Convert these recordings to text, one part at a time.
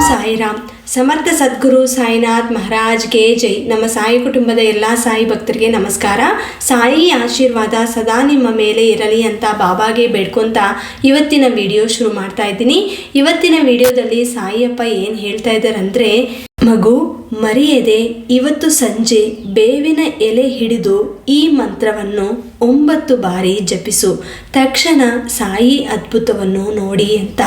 ಸಾಯಿರಾಮ್. ಸಮರ್ಥ ಸದ್ಗುರು ಸಾಯಿನಾಥ್ ಮಹಾರಾಜ್ಗೆ ಜೈ. ನಮ್ಮ ಸಾಯಿ ಕುಟುಂಬದ ಎಲ್ಲ ಸಾಯಿ ಭಕ್ತರಿಗೆ ನಮಸ್ಕಾರ. ಸಾಯಿ ಆಶೀರ್ವಾದ ಸದಾ ನಿಮ್ಮ ಮೇಲೆ ಇರಲಿ ಅಂತ ಬಾಬಾಗೆ ಬೇಡ್ಕೊಂತ ಇವತ್ತಿನ ವಿಡಿಯೋ ಶುರು ಮಾಡ್ತಾ ಇದ್ದೀನಿ. ಇವತ್ತಿನ ವಿಡಿಯೋದಲ್ಲಿ ಸಾಯಿಯಪ್ಪ ಏನು ಹೇಳ್ತಾ ಇದ್ದಾರೆ ಅಂದರೆ, ಮಗು ಮರೆಯದೆ ಇವತ್ತು ಸಂಜೆ ಬೇವಿನ ಎಲೆ ಹಿಡಿದು ಈ ಮಂತ್ರವನ್ನು 9 ಬಾರಿ ಜಪಿಸು, ತಕ್ಷಣ ಸಾಯಿ ಅದ್ಭುತವನ್ನು ನೋಡಿ ಅಂತ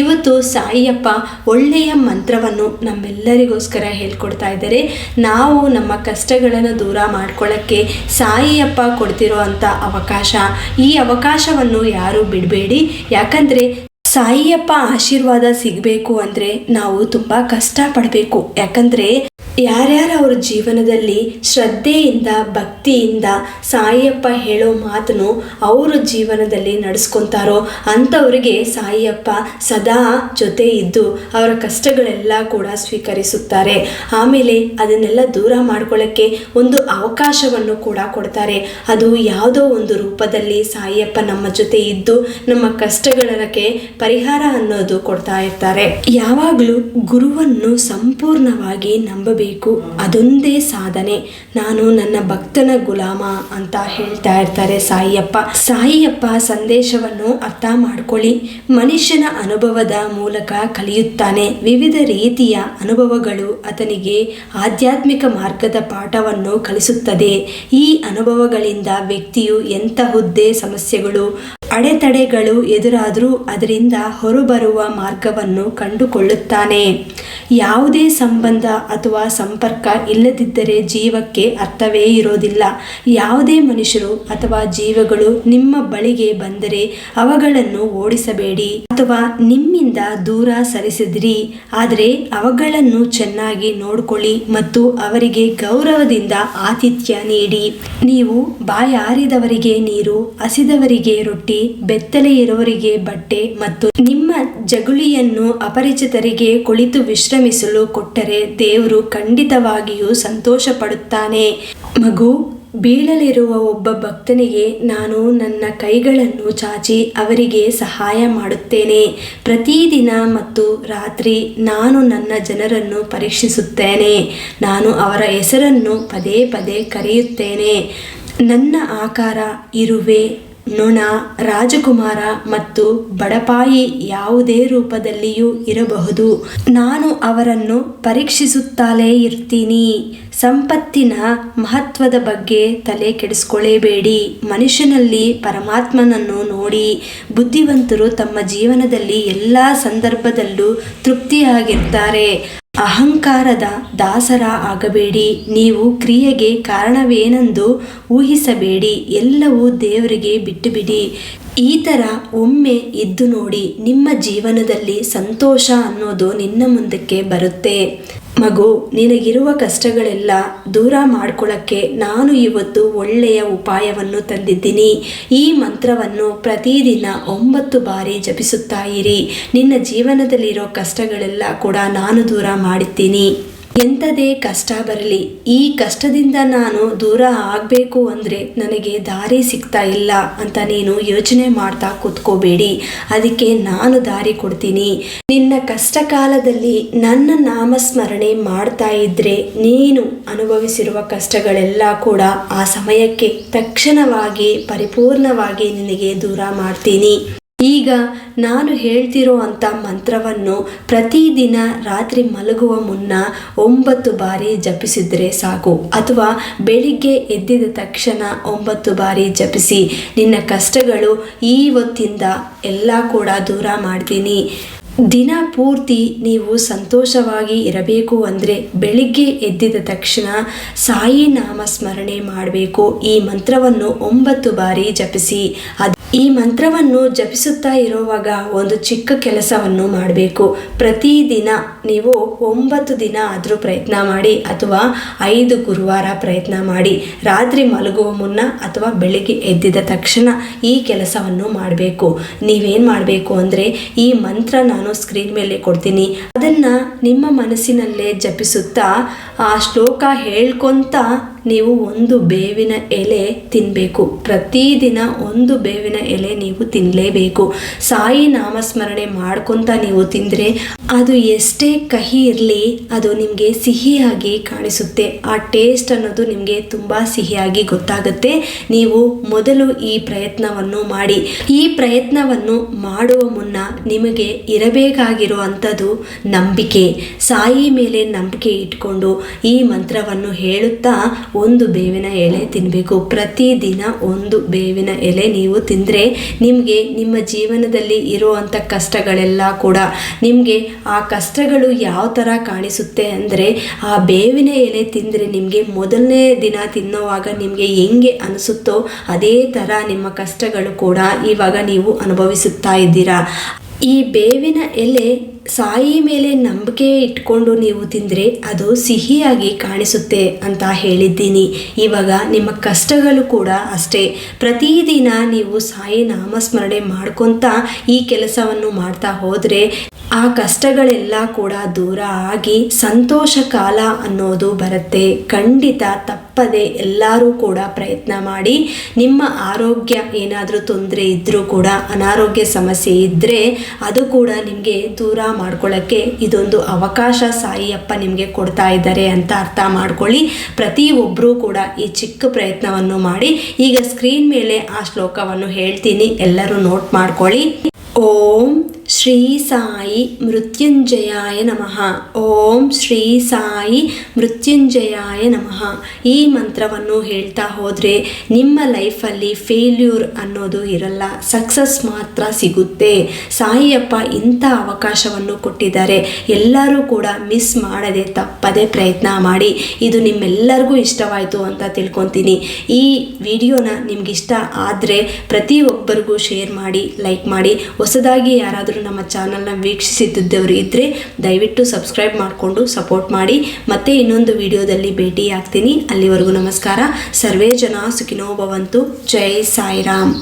ಇವತ್ತು ಸಾಯಿಯಪ್ಪ ಒಳ್ಳೆಯ ಮಂತ್ರವನ್ನು ನಮ್ಮೆಲ್ಲರಿಗೋಸ್ಕರ ಹೇಳ್ಕೊಡ್ತಾ ಇದ್ದಾರೆ. ನಾವು ನಮ್ಮ ಕಷ್ಟಗಳನ್ನು ದೂರ ಮಾಡ್ಕೊಳ್ಳೋಕ್ಕೆ ಸಾಯಿಯಪ್ಪ ಕೊಡ್ತಿರೋ ಅಂಥ ಅವಕಾಶ, ಈ ಅವಕಾಶವನ್ನು ಯಾರು ಬಿಡಬೇಡಿ. ಯಾಕಂದರೆ ಸಾಯಿಯಪ್ಪ ಆಶೀರ್ವಾದ ಸಿಗಬೇಕು ಅಂದರೆ ನಾವು ತುಂಬ ಕಷ್ಟಪಡಬೇಕು. ಯಾಕಂದರೆ ಯಾರ್ಯಾರು ಅವ್ರ ಜೀವನದಲ್ಲಿ ಶ್ರದ್ಧೆಯಿಂದ ಭಕ್ತಿಯಿಂದ ಸಾಯಿಯಪ್ಪ ಹೇಳೋ ಮಾತನ್ನು ಅವ್ರ ಜೀವನದಲ್ಲಿ ನಡೆಸ್ಕೊತಾರೋ ಅಂಥವ್ರಿಗೆ ಸಾಯಿಯಪ್ಪ ಸದಾ ಜೊತೆ ಇದ್ದು ಅವರ ಕಷ್ಟಗಳೆಲ್ಲ ಕೂಡ ಸ್ವೀಕರಿಸುತ್ತಾರೆ. ಆಮೇಲೆ ಅದನ್ನೆಲ್ಲ ದೂರ ಮಾಡ್ಕೊಳ್ಳೋಕ್ಕೆ ಒಂದು ಅವಕಾಶವನ್ನು ಕೂಡ ಕೊಡ್ತಾರೆ. ಅದು ಯಾವುದೋ ಒಂದು ರೂಪದಲ್ಲಿ ಸಾಯಿಯಪ್ಪ ನಮ್ಮ ಜೊತೆ ಇದ್ದು ನಮ್ಮ ಕಷ್ಟಗಳಿಗೆ ಪರಿಹಾರ ಅನ್ನೋದು ಕೊಡ್ತಾ ಇರ್ತಾರೆ. ಯಾವಾಗಲೂ ಗುರುವನ್ನು ಸಂಪೂರ್ಣವಾಗಿ ನಂಬಬೇಕು, ಅದೊಂದೇ ಸಾಧನೆ. ನಾನು ನನ್ನ ಭಕ್ತನ ಗುಲಾಮ ಅಂತ ಹೇಳ್ತಾ ಇರ್ತಾರೆ ಸಾಯಿಯಪ್ಪ. ಸಾಯಿಯಪ್ಪ ಸಂದೇಶವನ್ನು ಅರ್ಥ ಮಾಡ್ಕೊಳ್ಳಿ. ಮನುಷ್ಯನ ಅನುಭವದ ಮೂಲಕ ಕಲಿಯುತ್ತಾನೆ. ವಿವಿಧ ರೀತಿಯ ಅನುಭವಗಳು ಆತನಿಗೆ ಆಧ್ಯಾತ್ಮಿಕ ಮಾರ್ಗದ ಪಾಠವನ್ನು ಕಲಿಸುತ್ತದೆ. ಈ ಅನುಭವಗಳಿಂದ ವ್ಯಕ್ತಿಯು ಎಂತಹುದ್ದೇ ಸಮಸ್ಯೆಗಳು ಅಡೆತಡೆಗಳು ಎದುರಾದರೂ ಅದರಿಂದ ಹೊರಬರುವ ಮಾರ್ಗವನ್ನು ಕಂಡುಕೊಳ್ಳುತ್ತಾನೆ. ಯಾವುದೇ ಸಂಬಂಧ ಅಥವಾ ಸಂಪರ್ಕ ಇಲ್ಲದಿದ್ದರೆ ಜೀವಕ್ಕೆ ಅರ್ಥವೇ ಇರೋದಿಲ್ಲ. ಯಾವುದೇ ಮನುಷ್ಯರು ಅಥವಾ ಜೀವಗಳು ನಿಮ್ಮ ಬಳಿಗೆ ಬಂದರೆ ಅವುಗಳನ್ನು ಓಡಿಸಬೇಡಿ ಅಥವಾ ನಿಮ್ಮಿಂದ ದೂರ ಸರಿಸಿದಿರಿ. ಆದರೆ ಅವುಗಳನ್ನು ಚೆನ್ನಾಗಿ ನೋಡಿಕೊಳ್ಳಿ ಮತ್ತು ಅವರಿಗೆ ಗೌರವದಿಂದ ಆತಿಥ್ಯ ನೀಡಿ. ನೀವು ಬಾಯಾರಿದವರಿಗೆ ನೀರು, ಹಸಿದವರಿಗೆ ರೊಟ್ಟಿ, ಬೆತ್ತಲೆ ಇರುವವರಿಗೆ ಬಟ್ಟೆ ಮತ್ತು ನಿಮ್ಮ ಜಗುಲಿಯನ್ನು ಅಪರಿಚಿತರಿಗೆ ಕುಳಿತು ವಿಶ್ರಮಿಸಲು ಕೊಟ್ಟರೆ ದೇವರು ಖಂಡಿತವಾಗಿಯೂ ಸಂತೋಷ ಪಡುತ್ತಾನೆ. ಮಗು, ಬೀಳಲಿರುವ ಒಬ್ಬ ಭಕ್ತನಿಗೆ ನಾನು ನನ್ನ ಕೈಗಳನ್ನು ಚಾಚಿ ಅವರಿಗೆ ಸಹಾಯ ಮಾಡುತ್ತೇನೆ. ಪ್ರತಿದಿನ ಮತ್ತು ರಾತ್ರಿ ನಾನು ನನ್ನ ಜನರನ್ನು ಪರೀಕ್ಷಿಸುತ್ತೇನೆ. ನಾನು ಅವರ ಹೆಸರನ್ನು ಪದೇ ಪದೇ ಕರೆಯುತ್ತೇನೆ. ನನ್ನ ಆಕಾರ ಇರುವೆ, ನೊಣ, ರಾಜಕುಮಾರ ಮತ್ತು ಬಡಪಾಯಿ ಯಾವುದೇ ರೂಪದಲ್ಲಿಯೂ ಇರಬಹುದು. ನಾನು ಅವರನ್ನು ಪರೀಕ್ಷಿಸುತ್ತಲೇ ಇರ್ತೀನಿ. ಸಂಪತ್ತಿನ ಮಹತ್ವದ ಬಗ್ಗೆ ತಲೆ ಕೆಡಿಸ್ಕೊಳ್ಳೇಬೇಡಿ. ಮನುಷ್ಯನಲ್ಲಿ ಪರಮಾತ್ಮನನ್ನು ನೋಡಿ. ಬುದ್ಧಿವಂತರು ತಮ್ಮ ಜೀವನದಲ್ಲಿ ಎಲ್ಲ ಸಂದರ್ಭದಲ್ಲೂ ತೃಪ್ತಿಯಾಗಿರ್ತಾರೆ. ಅಹಂಕಾರದ ದಾಸರ ಆಗಬೇಡಿ. ನೀವು ಕ್ರಿಯೆಗೆ ಕಾರಣವೇನೆಂದು ಊಹಿಸಬೇಡಿ. ಎಲ್ಲವೂ ದೇವರಿಗೆ ಬಿಟ್ಟುಬಿಡಿ. ಈ ಥರ ಒಮ್ಮೆ ಇದ್ದು ನೋಡಿ, ನಿಮ್ಮ ಜೀವನದಲ್ಲಿ ಸಂತೋಷ ಅನ್ನೋದು ನಿನ್ನ ಮುಂದಕ್ಕೆ ಬರುತ್ತೆ. ಮಗು, ನಿನಗಿರುವ ಕಷ್ಟಗಳೆಲ್ಲ ದೂರ ಮಾಡ್ಕೊಳ್ಳೋಕ್ಕೆ ನಾನು ಇವತ್ತು ಒಳ್ಳೆಯ ಉಪಾಯವನ್ನು ತಂದಿದ್ದೀನಿ. ಈ ಮಂತ್ರವನ್ನು ಪ್ರತಿದಿನ 9 ಬಾರಿ ಜಪಿಸುತ್ತಾ ಇರಿ. ನಿನ್ನ ಜೀವನದಲ್ಲಿರೋ ಕಷ್ಟಗಳೆಲ್ಲ ಕೂಡ ನಾನು ದೂರ ಮಾಡುತ್ತೀನಿ. ಎಂಥದೇ ಕಷ್ಟ ಬರಲಿ, ಈ ಕಷ್ಟದಿಂದ ನಾನು ದೂರ ಆಗಬೇಕು ಅಂದರೆ ನನಗೆ ದಾರಿ ಸಿಗ್ತಾ ಇಲ್ಲ ಅಂತ ನೀನು ಯೋಚನೆ ಮಾಡ್ತಾ ಕೂತ್ಕೋಬೇಡಿ. ಅದಕ್ಕೆ ನಾನು ದಾರಿ ಕೊಡ್ತೀನಿ. ನಿನ್ನ ಕಷ್ಟ ಕಾಲದಲ್ಲಿ ನನ್ನ ನಾಮಸ್ಮರಣೆ ಮಾಡ್ತಾ ಇದ್ರೆ ನೀನು ಅನುಭವಿಸಿರುವ ಕಷ್ಟಗಳೆಲ್ಲ ಕೂಡ ಆ ಸಮಯಕ್ಕೆ ತಕ್ಷಣವಾಗಿ ಪರಿಪೂರ್ಣವಾಗಿ ನಿನಗೆ ದೂರ ಮಾಡ್ತೀನಿ. ಈಗ ನಾನು ಹೇಳ್ತಿರೋ ಅಂಥ ಮಂತ್ರವನ್ನು ಪ್ರತಿದಿನ ರಾತ್ರಿ ಮಲಗುವ ಮುನ್ನ 9 ಬಾರಿ ಜಪಿಸಿದರೆ ಸಾಕು. ಅಥವಾ ಬೆಳಿಗ್ಗೆ ಎದ್ದಿದ ತಕ್ಷಣ 9 ಬಾರಿ ಜಪಿಸಿ. ನಿನ್ನ ಕಷ್ಟಗಳು ಇವತ್ತಿಂದ ಎಲ್ಲ ಕೂಡ ದೂರ ಮಾಡ್ತೀನಿ. ದಿನ ಪೂರ್ತಿ ನೀವು ಸಂತೋಷವಾಗಿ ಇರಬೇಕು ಅಂದರೆ ಬೆಳಿಗ್ಗೆ ಎದ್ದಿದ ತಕ್ಷಣ ಸಾಯಿ ನಾಮ ಸ್ಮರಣೆ ಮಾಡಬೇಕು. ಈ ಮಂತ್ರವನ್ನು 9 ಬಾರಿ ಜಪಿಸಿ. ಈ ಮಂತ್ರವನ್ನು ಜಪಿಸುತ್ತಾ ಇರುವಾಗ ಒಂದು ಚಿಕ್ಕ ಕೆಲಸವನ್ನು ಮಾಡಬೇಕು. ಪ್ರತಿದಿನ ನೀವು 9 ದಿನ ಆದರೂ ಪ್ರಯತ್ನ ಮಾಡಿ ಅಥವಾ 5 ಗುರುವಾರ ಪ್ರಯತ್ನ ಮಾಡಿ. ರಾತ್ರಿ ಮಲಗುವ ಮುನ್ನ ಅಥವಾ ಬೆಳಿಗ್ಗೆ ಎದ್ದಿದ ತಕ್ಷಣ ಈ ಕೆಲಸವನ್ನು ಮಾಡಬೇಕು. ನೀವೇನು ಮಾಡಬೇಕು ಅಂದರೆ ಈ ಮಂತ್ರ ನಾನು ಸ್ಕ್ರೀನ್ ಮೇಲೆ ಕೊಡ್ತೀನಿ, ಅದನ್ನು ನಿಮ್ಮ ಮನಸ್ಸಿನಲ್ಲೇ ಜಪಿಸುತ್ತಾ ಆ ಶ್ಲೋಕ ಹೇಳ್ಕೊತ ನೀವು ಒಂದು ಬೇವಿನ ಎಲೆ ತಿನ್ನಬೇಕು. ಪ್ರತಿದಿನ ಒಂದು ಬೇವಿನ ಎಲೆ ನೀವು ತಿನ್ನಲೇಬೇಕು. ಸಾಯಿ ನಾಮಸ್ಮರಣೆ ಮಾಡ್ಕೊತ ನೀವು ತಿಂದರೆ ಅದು ಎಷ್ಟೇ ಕಹಿ ಇರಲಿ ಅದು ನಿಮಗೆ ಸಿಹಿಯಾಗಿ ಕಾಣಿಸುತ್ತೆ. ಆ ಟೇಸ್ಟ್ ಅನ್ನೋದು ನಿಮಗೆ ತುಂಬ ಸಿಹಿಯಾಗಿ ಗೊತ್ತಾಗುತ್ತೆ. ನೀವು ಮೊದಲು ಈ ಪ್ರಯತ್ನವನ್ನು ಮಾಡಿ. ಈ ಪ್ರಯತ್ನವನ್ನು ಮಾಡುವ ಮುನ್ನ ನಿಮಗೆ ಇರಬೇಕಾಗಿರುವಂಥದ್ದು ನಂಬಿಕೆ. ಸಾಯಿ ಮೇಲೆ ನಂಬಿಕೆ ಇಟ್ಕೊಂಡು ಈ ಮಂತ್ರವನ್ನು ಹೇಳುತ್ತಾ ಒಂದು ಬೇವಿನ ಎಲೆ ತಿನ್ನಬೇಕು. ಪ್ರತಿದಿನ ಒಂದು ಬೇವಿನ ಎಲೆ ನೀವು ತಿಂದರೆ ನಿಮಗೆ ನಿಮ್ಮ ಜೀವನದಲ್ಲಿ ಇರುವಂಥ ಕಷ್ಟಗಳೆಲ್ಲ ಕೂಡ ನಿಮಗೆ ಆ ಕಷ್ಟಗಳು ಯಾವ ಥರ ಕಾಣಿಸುತ್ತೆ ಅಂದರೆ ಆ ಬೇವಿನ ಎಲೆ ತಿಂದರೆ ನಿಮಗೆ ಮೊದಲನೇ ದಿನ ತಿನ್ನೋವಾಗ ನಿಮಗೆ ಹೆಂಗೆ ಅನಿಸುತ್ತೋ ಅದೇ ಥರ ನಿಮ್ಮ ಕಷ್ಟಗಳು ಕೂಡ ಇವಾಗ ನೀವು ಅನುಭವಿಸುತ್ತಾ ಇದ್ದೀರಾ. ಈ ಬೇವಿನ ಎಲೆ ಸಾಯಿ ಮೇಲೆ ನಂಬಿಕೆ ಇಟ್ಕೊಂಡು ನೀವು ತಿಂದರೆ ಅದು ಸಿಹಿಯಾಗಿ ಕಾಣಿಸುತ್ತೆ ಅಂತ ಹೇಳಿದ್ದೀನಿ. ಇವಾಗ ನಿಮ್ಮ ಕಷ್ಟಗಳು ಕೂಡ ಅಷ್ಟೇ. ಪ್ರತಿದಿನ ನೀವು ಸಾಯಿ ನಾಮಸ್ಮರಣೆ ಮಾಡ್ಕೊತ ಈ ಕೆಲಸವನ್ನು ಮಾಡ್ತಾ ಹೋದರೆ ಆ ಕಷ್ಟಗಳೆಲ್ಲ ಕೂಡ ದೂರ ಆಗಿ ಸಂತೋಷ ಕಾಲ ಅನ್ನೋದು ಬರುತ್ತೆ. ಖಂಡಿತ ತಪ್ಪದೆ ಎಲ್ಲರೂ ಕೂಡ ಪ್ರಯತ್ನ ಮಾಡಿ. ನಿಮ್ಮ ಆರೋಗ್ಯ ಏನಾದರೂ ತೊಂದರೆ ಇದ್ದರೂ ಕೂಡ ಅನಾರೋಗ್ಯ ಸಮಸ್ಯೆ ಇದ್ದರೆ ಅದು ಕೂಡ ನಿಮಗೆ ದೂರ ಮಾಡ್ಕೊಳ್ಳೋಕ್ಕೆ ಇದೊಂದು ಅವಕಾಶ ಸಾಯಿಯಪ್ಪ ನಿಮಗೆ ಕೊಡ್ತಾ ಇದ್ದಾರೆ ಅಂತ ಅರ್ಥ ಮಾಡ್ಕೊಳ್ಳಿ. ಪ್ರತಿಯೊಬ್ಬರೂ ಕೂಡ ಈ ಚಿಕ್ಕ ಪ್ರಯತ್ನವನ್ನು ಮಾಡಿ. ಈಗ ಸ್ಕ್ರೀನ್ ಮೇಲೆ ಆ ಶ್ಲೋಕವನ್ನು ಹೇಳ್ತೀನಿ, ಎಲ್ಲರೂ ನೋಟ್ ಮಾಡ್ಕೊಳ್ಳಿ. ಓಂ ಶ್ರೀ ಸಾಯಿ ಮೃತ್ಯುಂಜಯಾಯ ನಮಃ. ಓಂ ಶ್ರೀ ಸಾಯಿ ಮೃತ್ಯುಂಜಯಾಯ ನಮಃ. ಈ ಮಂತ್ರವನ್ನು ಹೇಳ್ತಾ ಹೋದರೆ ನಿಮ್ಮ ಲೈಫಲ್ಲಿ ಫೇಲ್ಯೂರ್ ಅನ್ನೋದು ಇರಲ್ಲ, ಸಕ್ಸಸ್ ಮಾತ್ರ ಸಿಗುತ್ತೆ. ಸಾಯಿಯಪ್ಪ ಇಂಥ ಅವಕಾಶವನ್ನು ಕೊಟ್ಟಿದ್ದಾರೆ. ಎಲ್ಲರೂ ಕೂಡ ಮಿಸ್ ಮಾಡದೆ ತಪ್ಪದೆ ಪ್ರಯತ್ನ ಮಾಡಿ. ಇದು ನಿಮ್ಮೆಲ್ಲರಿಗೂ ಇಷ್ಟವಾಯಿತು ಅಂತ ತಿಳ್ಕೊತೀನಿ. ಈ ವಿಡಿಯೋನ ನಿಮಗಿಷ್ಟ ಆದರೆ ಪ್ರತಿಯೊಬ್ಬರಿಗೂ ಶೇರ್ ಮಾಡಿ, ಲೈಕ್ ಮಾಡಿ. ಹೊಸದಾಗಿ ಯಾರಾದರೂ ನಮ್ಮ ಚಾನಲ್ನ ವೀಕ್ಷಿಸುತ್ತಿದ್ದವರು ಇದ್ದರೆ ದಯವಿಟ್ಟು ಸಬ್ಸ್ಕ್ರೈಬ್ ಮಾಡಿಕೊಂಡು ಸಪೋರ್ಟ್ ಮಾಡಿ. ಮತ್ತೆ ಇನ್ನೊಂದು ವಿಡಿಯೋದಲ್ಲಿ ಭೇಟಿ ಆಗ್ತೀನಿ. ಅಲ್ಲಿವರೆಗೂ ನಮಸ್ಕಾರ. ಸರ್ವೇ ಜನ ಸುಖಿನೋ ಭವಂತು. ಜೈ ಸಾಯಿರಾಮ್.